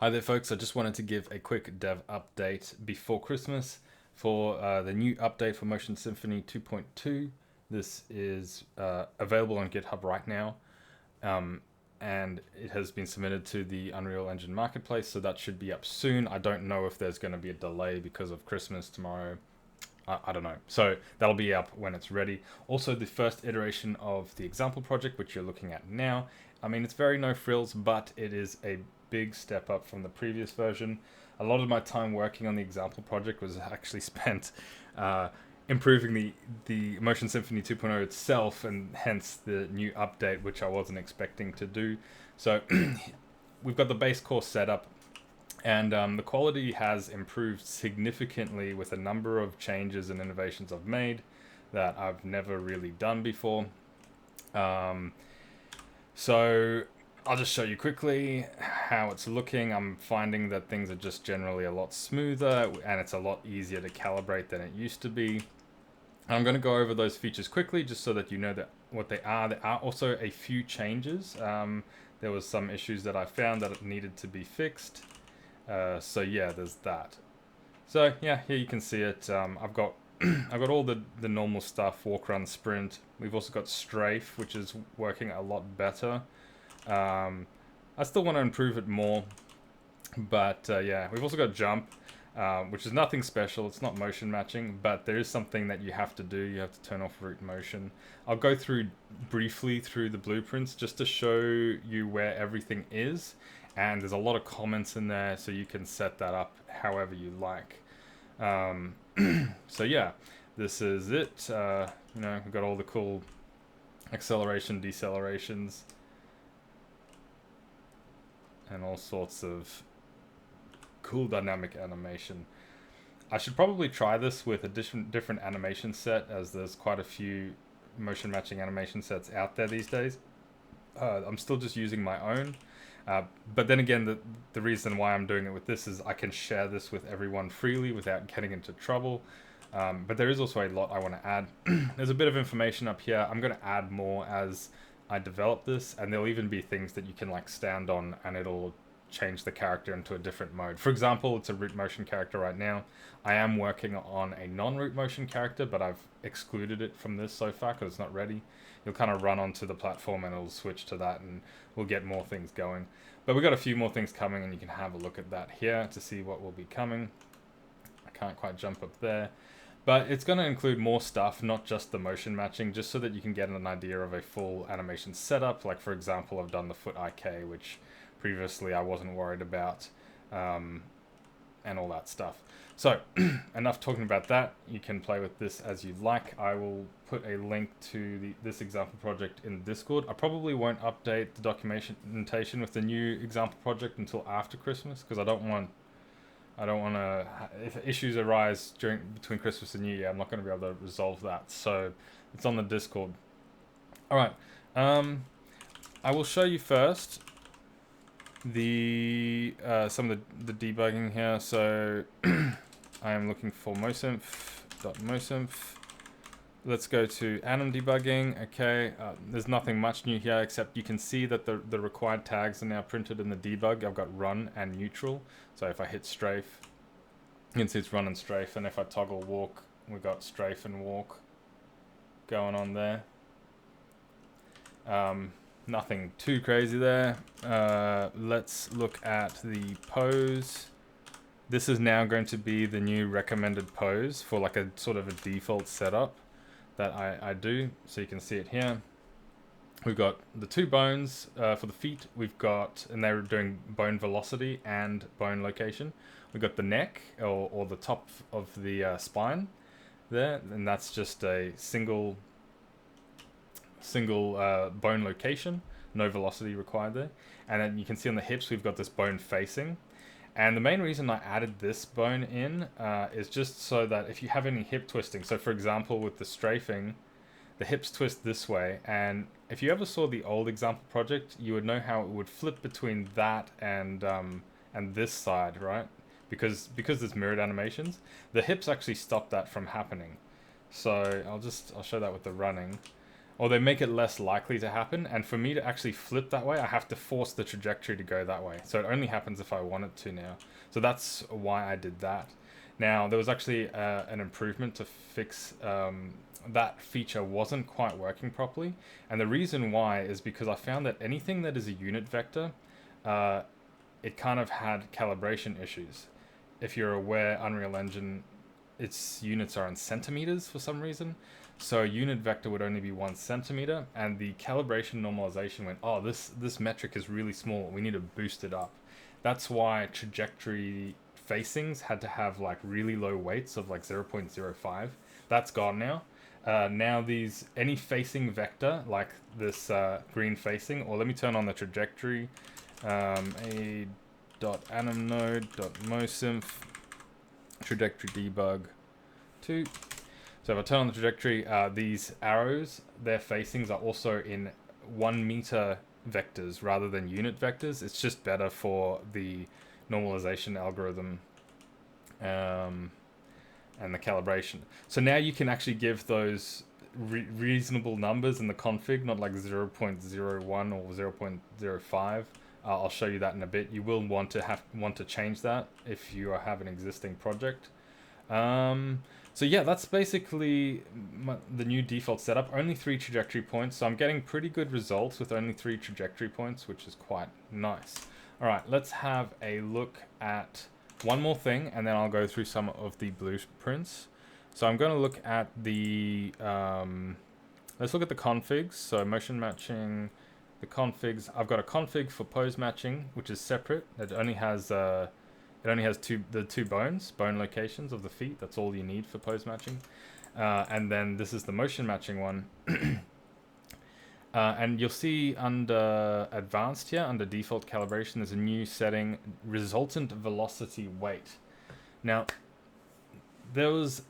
Hi there folks, I just wanted to give a quick dev update before Christmas for the new update for MotionSymphony 2.2. This is available on GitHub right now, and it has been submitted to the Unreal Engine Marketplace, so that should be up soon. I don't know if there's going to be a delay because of Christmas tomorrow. I don't know. So that'll be up when it's ready. Also, the first iteration of the example project, which you're looking at now, I mean, it's very no frills, but it is a big step up from the previous version. A lot of my time working on the example project was actually spent improving the MotionSymphony 2.0 itself, and hence the new update, which I wasn't expecting to do. So we've got the base course set up, and the quality has improved significantly with a number of changes and innovations I've made that I've never really done before. So I'll just show you quickly how it's looking. I'm finding that things are just generally a lot smoother, and it's a lot easier to calibrate than it used to be. I'm going to go over those features quickly just so that you know that what they are. There are also a few changes. There was some issues that I found that needed to be fixed. So yeah, there's that. So yeah, here you can see it. I've got I've got all the normal stuff: walk, run, sprint. We've also got strafe, which is working a lot better. I still want to improve it more, but yeah, we've also got jump, which is nothing special. It's not motion matching, but there is something that you have to do. You have to turn off root motion. I'll go through briefly through the blueprints just to show you where everything is, and there's a lot of comments in there, so you can set that up however you like. So yeah, this is it. We've got all the cool acceleration, decelerations, and all sorts of cool dynamic animation. I should probably try this with a different animation set, as there's quite a few motion matching animation sets out there these days. I'm still just using my own. But then again, the reason why I'm doing it with this is I can share this with everyone freely without getting into trouble. But there is also a lot I want to add. There's a bit of information up here. I'm going to add more as I develop this, and there'll even be things that you can like stand on and it'll change the character into a different mode. For example, it's a root motion character right now. I am working on a non-root motion character, but I've excluded it from this so far because it's not ready. You'll kind of run onto the platform and it'll switch to that, and we'll get more things going. But we've got a few more things coming, and you can have a look at that here to see what will be coming. I can't quite jump up there. But it's going to include more stuff, not just the motion matching, just so that you can get an idea of a full animation setup. Like, for example, I've done the foot IK, which previously I wasn't worried about, and all that stuff. So, enough talking about that. You can play with this as you like. I will put a link to this example project in Discord. I probably won't update the documentation with the new example project until after Christmas, because I don't want to. If issues arise between Christmas and New Year, I'm not going to be able to resolve that. So it's on the Discord. All right. I will show you first the some of the debugging here. So I am looking for mosymph.mosymph. Let's go to anim debugging. Okay, there's nothing much new here, except you can see that the required tags are now printed in the debug. I've got run and neutral. So if I hit strafe, you can see it's run and strafe. And if I toggle walk, we've got strafe and walk going on there. Nothing too crazy there. Let's look at the pose. This is now going to be the new recommended pose for like a sort of a default setup that I do. So you can see it here. We've got the two bones for the feet. We've got, and they're doing bone velocity and bone location. We've got the neck or the top of the spine there, and that's just a single bone location, no velocity required there. And then you can see on the hips we've got this bone facing. And the main reason I added this bone in is just so that if you have any hip twisting, so for example with the strafing, the hips twist this way, and if you ever saw the old example project, you would know how it would flip between that and this side, right? Because there's mirrored animations, the hips actually stop that from happening. So I'll show that with the running. or they make it less likely to happen. And for me to actually flip that way, I have to force the trajectory to go that way. So it only happens if I want it to now. So that's why I did that. Now, there was actually an improvement to fix that feature wasn't quite working properly. And the reason why is because I found that anything that is a unit vector, it kind of had calibration issues. If you're aware, Unreal Engine, its units are in centimeters for some reason. So a unit vector would only be 1 centimeter, and the calibration normalization went, oh, this metric is really small, we need to boost it up. That's why trajectory facings had to have like really low weights of like 0.05. That's gone now. Now any facing vector, like this green facing, or let me turn on the trajectory, a.anim node.mosymph trajectory debug 2. So if I turn on the trajectory, these arrows, their facings are also in 1 meter vectors rather than unit vectors. It's just better for the normalization algorithm and the calibration. So now you can actually give those reasonable numbers in the config, not like 0.01 or 0.05. I'll show you that in a bit. You will want to change that if you have an existing project. So yeah, that's basically the new default setup. Only 3 trajectory points, so I'm getting pretty good results with only 3 trajectory points, which is quite nice. All right, let's have a look at one more thing, and then I'll go through some of the blueprints. So I'm going to look at the, let's look at the configs. So motion matching, the configs. I've got a config for pose matching, which is separate. It only has the two bone locations of the feet. That's all you need for pose matching. And then this is the motion matching one. And you'll see under advanced here, under default calibration, there's a new setting, resultant velocity weight. Now, there's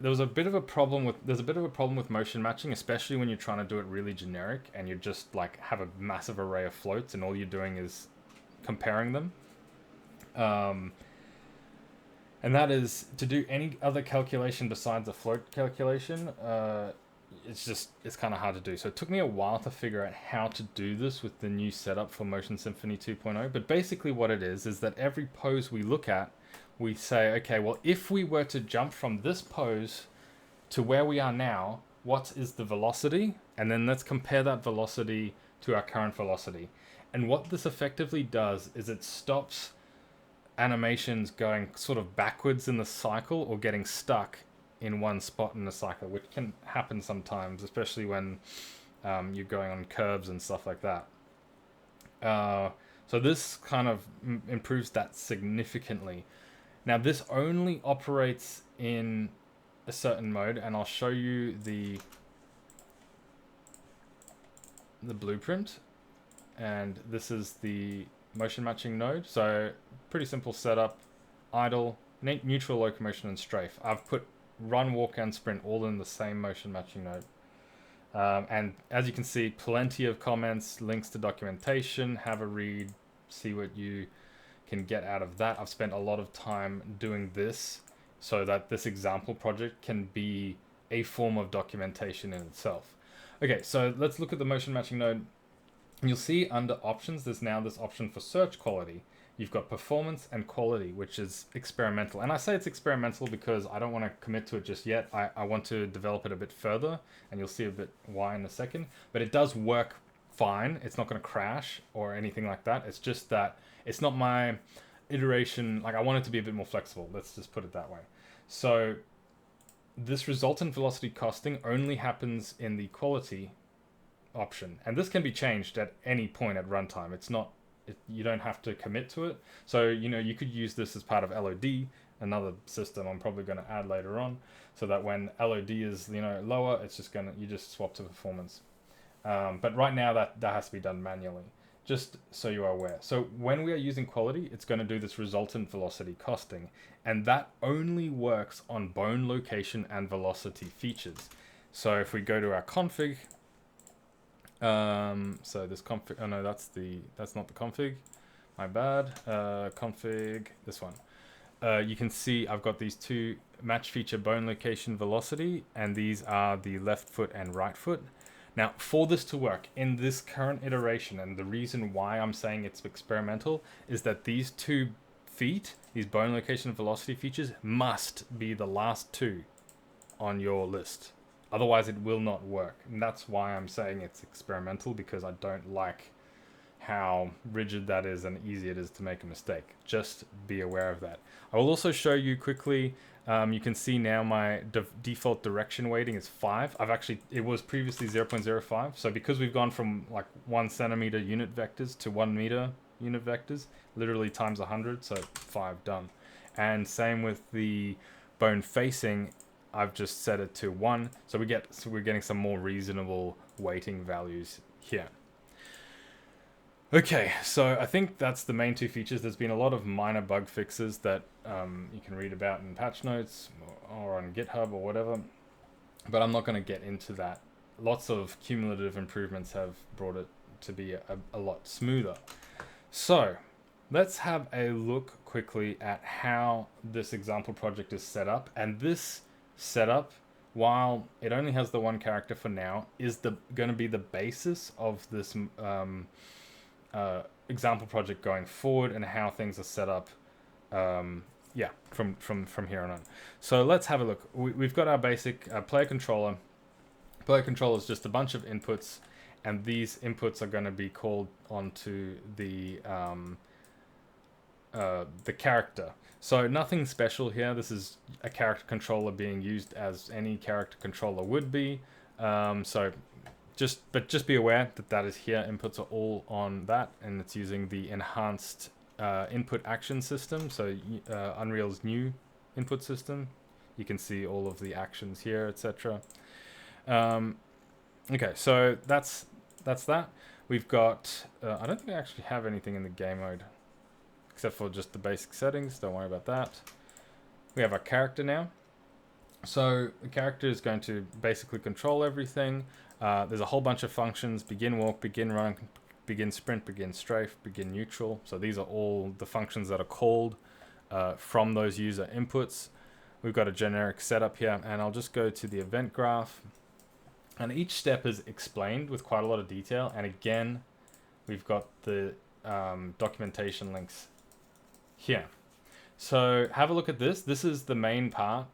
a bit of a problem with motion matching, especially when you're trying to do it really generic and you just like have a massive array of floats and all you're doing is comparing them. And that is to do any other calculation besides a float calculation. It's kind of hard to do. So it took me a while to figure out how to do this with the new setup for MotionSymphony 2.0. But basically what it is that every pose we look at, we say, okay, well, if we were to jump from this pose to where we are now, what is the velocity? And then let's compare that velocity to our current velocity. And what this effectively does is it stops animations going sort of backwards in the cycle or getting stuck in one spot in the cycle, which can happen sometimes, especially when you're going on curves and stuff like that. So this kind of improves that significantly. Now this only operates in a certain mode, and I'll show you the blueprint. And this is the motion matching node. So pretty simple setup: idle, neutral, locomotion, and strafe. I've put run, walk, and sprint all in the same motion matching node. And as you can see, plenty of comments, links to documentation. Have a read, see what you can get out of that. I've spent a lot of time doing this so that this example project can be a form of documentation in itself. Okay, so let's look at the motion matching node. You'll see under options, there's now this option for search quality. You've got performance and quality, which is experimental. And I say it's experimental because I don't want to commit to it just yet. I want to develop it a bit further, and you'll see a bit why in a second. But it does work fine. It's not going to crash or anything like that. It's just that it's not my iteration. Like, I want it to be a bit more flexible. Let's just put it that way. So this resultant velocity costing only happens in the quality option. And this can be changed at any point at runtime. It's not, you don't have to commit to it. So, you could use this as part of LOD, another system I'm probably going to add later on, so that when LOD is, lower, it's just you just swap to performance. But right now that has to be done manually, just so you are aware. So when we are using quality, it's going to do this resultant velocity costing, and that only works on bone location and velocity features. So if we go to our config, so this config, oh no, that's not the config, my bad. Config, this one. You can see I've got these two match feature bone location velocity, and these are the left foot and right foot. Now, for this to work in this current iteration, and the reason why I'm saying it's experimental, is that these 2 feet, these bone location velocity features, must be the last 2 on your list. Otherwise, it will not work. And that's why I'm saying it's experimental, because I don't like how rigid that is and easy it is to make a mistake. Just be aware of that. I will also show you quickly. You can see now my default direction weighting is 5. It was previously 0.05. So because we've gone from like 1 centimeter unit vectors to 1 meter unit vectors, literally times 100, so 5 done. And same with the bone facing, I've just set it to 1. So we're getting some more reasonable weighting values here. Okay, so I think that's the main 2 features. There's been a lot of minor bug fixes that you can read about in patch notes or on GitHub or whatever, but I'm not going to get into that. Lots of cumulative improvements have brought it to be a lot smoother. So let's have a look quickly at how this example project is set up. And this setup, while it only has the 1 character for now, is going to be the basis of this example project going forward, and how things are set up from here on. So let's have a look. We've got our basic player controller. Player controller is just a bunch of inputs, and these inputs are going to be called onto the character. So nothing special here. This is a character controller being used as any character controller would be. Just be aware that is here. Inputs are all on that, and it's using the enhanced input action system. So Unreal's new input system. You can see all of the actions here, etc. Okay, so that's that. We've got. I don't think I actually have anything in the game mode, except for just the basic settings. Don't worry about that. We have our character now. So the character is going to basically control everything. There's a whole bunch of functions: begin walk, begin run, begin sprint, begin strafe, begin neutral. So these are all the functions that are called from those user inputs. We've got a generic setup here, and I'll just go to the event graph. And each step is explained with quite a lot of detail. And again, we've got the documentation links here. So have a look at this. This is the main part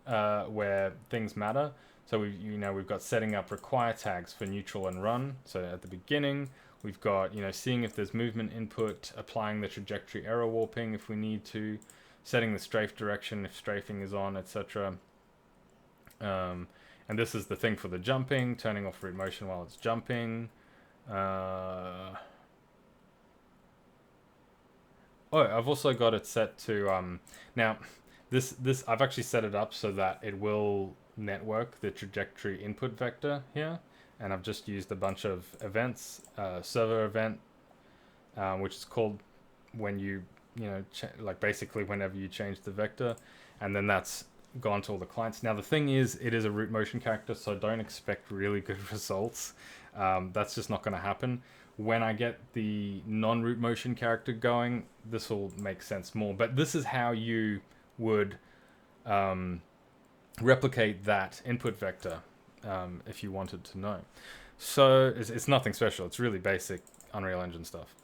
where things matter. So we've got setting up require tags for neutral and run. So at the beginning, we've got seeing if there's movement input, applying the trajectory error warping if we need to, setting the strafe direction if strafing is on, etc. And this is the thing for the jumping, turning off root motion while it's jumping. Oh, I've also got it set to now this I've actually set it up so that it will network the trajectory input vector here, and I've just used a bunch of events, server event, which is called when like basically whenever you change the vector, and then that's gone to all the clients. Now the thing is, it is a root motion character, so don't expect really good results. That's just not going to happen. When I get the non-root motion character going, this will make sense more. But this is how you would replicate that input vector if you wanted to know. So it's nothing special. It's really basic Unreal Engine stuff.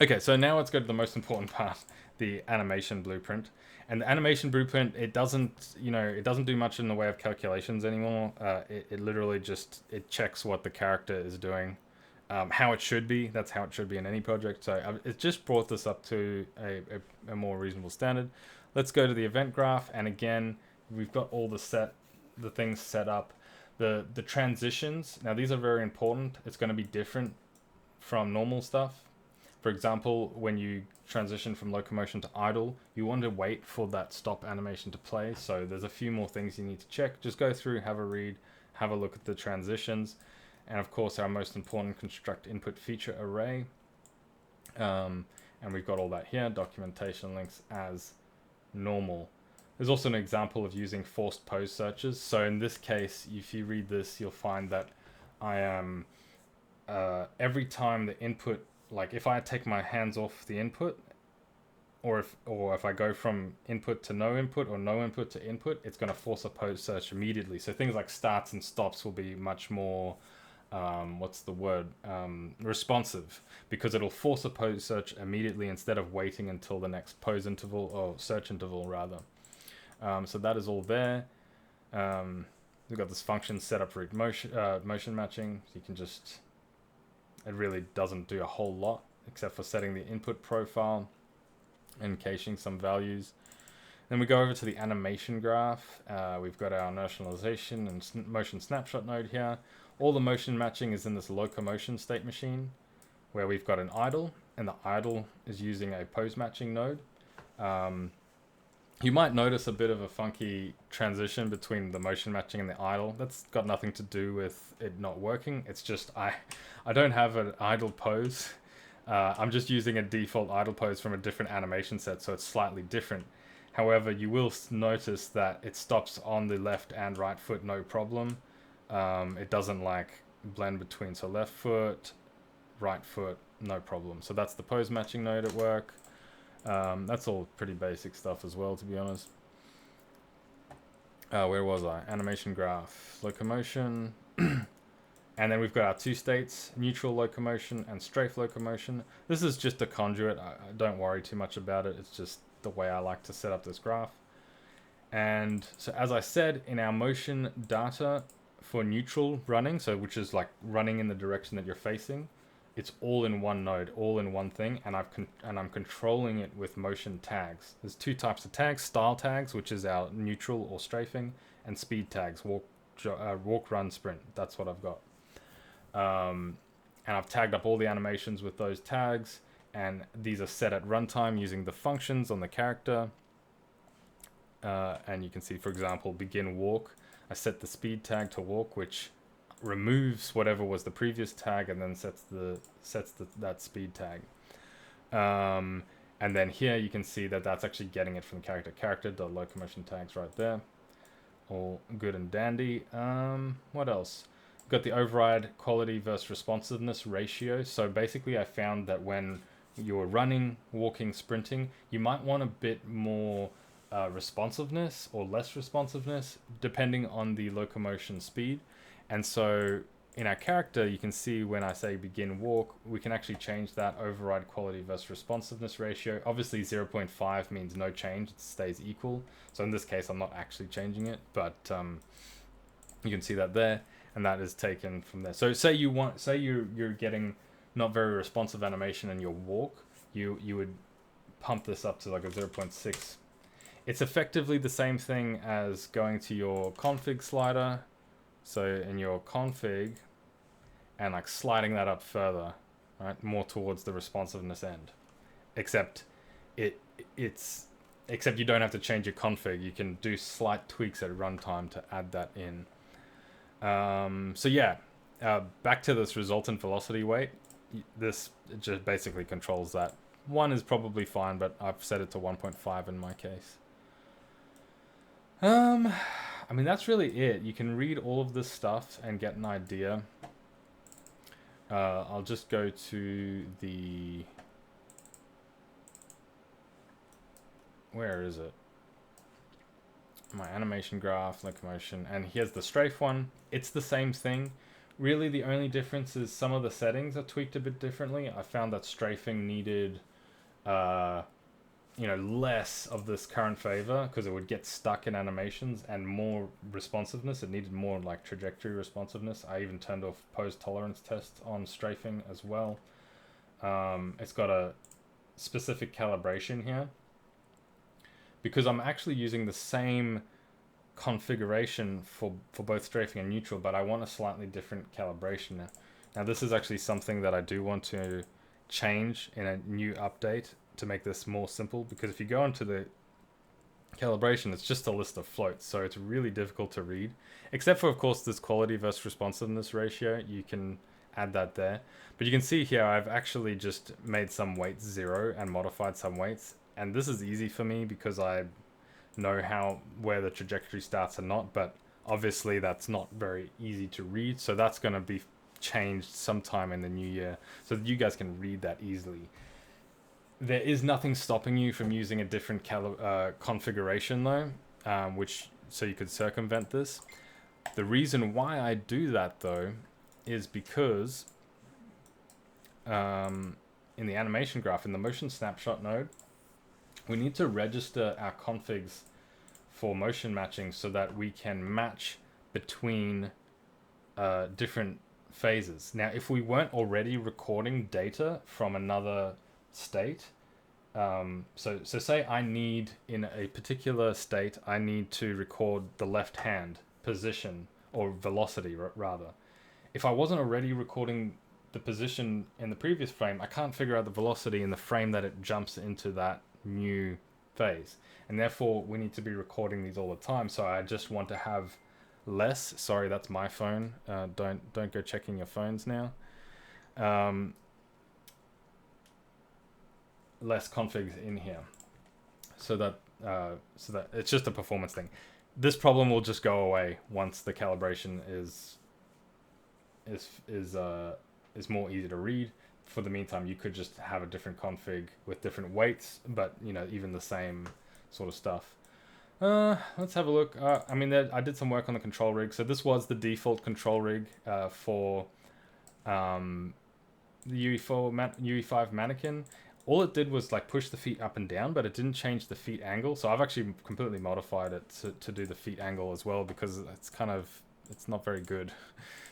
Okay, so now let's go to the most important part, the animation blueprint. And the animation blueprint, it doesn't do much in the way of calculations anymore. It literally just, it checks what the character is doing, how it should be. That's how it should be in any project. So it just brought this up to a more reasonable standard. Let's go to the event graph, and again, we've got all the things set up. The transitions, now these are very important. It's going to be different from normal stuff. For example, when you transition from locomotion to idle, you want to wait for that stop animation to play. So there's a few more things you need to check. Just go through, have a read, have a look at the transitions. And of course, our most important, construct input feature array. And we've got all that here, documentation links as normal. There's also an example of using forced pose searches. So in this case, if you read this, you'll find that I am, every time the input, like if I take my hands off the input or if I go from input to no input or no input to input, it's going to force a pose search immediately. So things like starts and stops will be much more what's the word, responsive, because it'll force a pose search immediately instead of waiting until the next pose interval, or search interval rather. So that is all there. We've got this function set up for motion matching. So you can just, it really doesn't do a whole lot except for setting the input profile and caching some values. Then we go over to the animation graph. We've got our notionalization and motion snapshot node here. All the motion matching is in this locomotion state machine, where we've got an idle, and the idle is using a pose matching node. You might notice a bit of a funky transition between the motion matching and the idle. That's got nothing to do with it not working. It's just I don't have an idle pose. I'm just using a default idle pose from a different animation set, so it's slightly different. However, you will notice that it stops on the left and right foot, no problem. It doesn't like blend between, so left foot, right foot, no problem. So that's the pose matching node at work. That's all pretty basic stuff as well, to be honest. Where was I? Animation graph, locomotion. And then we've got our two states, neutral locomotion and strafe locomotion. This is just a conduit. I don't worry too much about it. It's just the way I like to set up this graph. And so as I said, in our motion data for neutral running, so which is like running in the direction that you're facing, it's all in one node, all in one thing, and I'm controlling it with motion tags. There's two types of tags: style tags, which is our neutral or strafing, and speed tags, walk, run, sprint. That's what I've got. And I've tagged up all the animations with those tags, and these are set at runtime using the functions on the character. And you can see, for example, begin walk. I set the speed tag to walk, which removes whatever was the previous tag and then sets that speed tag. And then here you can see that that's actually getting it from the character.locomotion tags right there. All good and dandy. What else? Got the override quality versus responsiveness ratio. So basically I found that when you're running, walking, sprinting, you might want a bit more responsiveness or less responsiveness depending on the locomotion speed. And so in our character, you can see when I say begin walk, we can actually change that override quality versus responsiveness ratio. Obviously 0.5 means no change, it stays equal. So in this case, I'm not actually changing it, but you can see that there, and that is taken from there. So say you're getting not very responsive animation in your walk, you would pump this up to like a 0.6. It's effectively the same thing as going to your config slider. So in your config, and like sliding that up further, right, more towards the responsiveness end. Except except you don't have to change your config. You can do slight tweaks at runtime to add that in. So yeah, back to this resultant velocity weight. This just basically controls that. 1 is probably fine, but I've set it to 1.5 in my case. I mean, that's really it. You can read all of this stuff and get an idea. I'll just go to the... Where is it? My animation graph, locomotion, and here's the strafe one. It's the same thing. Really, the only difference is some of the settings are tweaked a bit differently. I found that strafing needed... less of this current favor because it would get stuck in animations, and more responsiveness. It needed more like trajectory responsiveness. I even turned off pose tolerance test on strafing as well. It's got a specific calibration here because I'm actually using the same configuration for both strafing and neutral, but I want a slightly different calibration now. Now this is actually something that I do want to change in a new update to make this more simple, because if you go into the calibration, it's just a list of floats, so it's really difficult to read, except for of course this quality versus responsiveness ratio. You can add that there, but you can see here I've actually just made some weights 0 and modified some weights, and this is easy for me because I know where the trajectory starts and not, but obviously that's not very easy to read, so that's going to be changed sometime in the new year so that you guys can read that easily. There is nothing stopping you from using a different configuration though, so you could circumvent this. The reason why I do that though is because in the animation graph, in the motion snapshot node, we need to register our configs for motion matching so that we can match between different phases. Now, if we weren't already recording data from another state, so say I need, in a particular state, I need to record the left hand position, or velocity rather. If I wasn't already recording the position in the previous frame, I can't figure out the velocity in the frame that it jumps into that new phase. And therefore, we need to be recording these all the time. So I just want to have less. Sorry, that's my phone. Don't go checking your phones now. Less configs in here, so that it's just a performance thing. This problem will just go away once the calibration is more easy to read. For the meantime, you could just have a different config with different weights, but even the same sort of stuff. Let's have a look. I mean, I did some work on the control rig. So this was the default control rig for the UE5 mannequin. All it did was like push the feet up and down, but it didn't change the feet angle. So I've actually completely modified it to do the feet angle as well, because it's not very good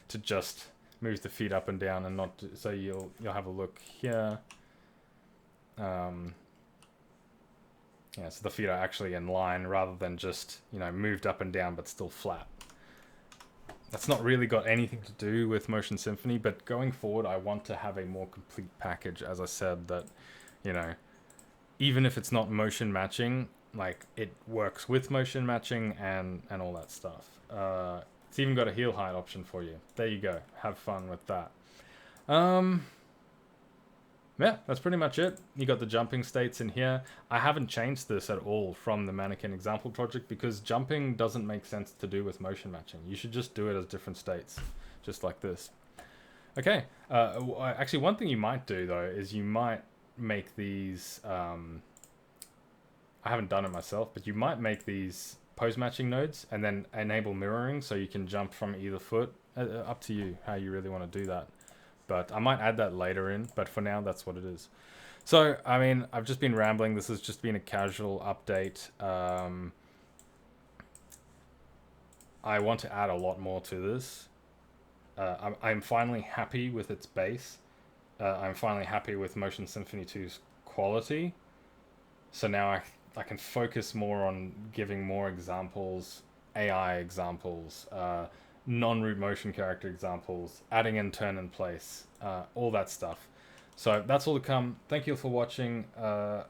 to just move the feet up and down and not. So you'll have a look here. Yeah, so the feet are actually in line rather than just moved up and down but still flat. That's not really got anything to do with MotionSymphony, but going forward, I want to have a more complete package. As I said, that even if it's not motion matching, like it works with motion matching and all that stuff. It's even got a heel height option for you. There you go. Have fun with that. Yeah, that's pretty much it. You got the jumping states in here. I haven't changed this at all from the mannequin example project because jumping doesn't make sense to do with motion matching. You should just do it as different states, just like this. Okay. Actually, one thing you might do though is you might make these. I haven't done it myself, but you might make these pose matching nodes and then enable mirroring so you can jump from either foot. Up to you how you really want to do that. But I might add that later in, but for now, that's what it is. So, I mean, I've just been rambling. This has just been a casual update. I want to add a lot more to this. I'm finally happy with its base. I'm finally happy with MotionSymphony 2's quality. So now I can focus more on giving more examples, AI examples, non-root motion character examples, adding in turn in place, all that stuff. So that's all to come. Thank you for watching.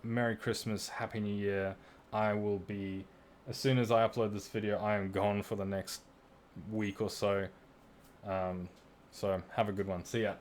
Merry Christmas, Happy New Year. I will be, as soon as I upload this video, I am gone for the next week or so. So have a good one. See ya.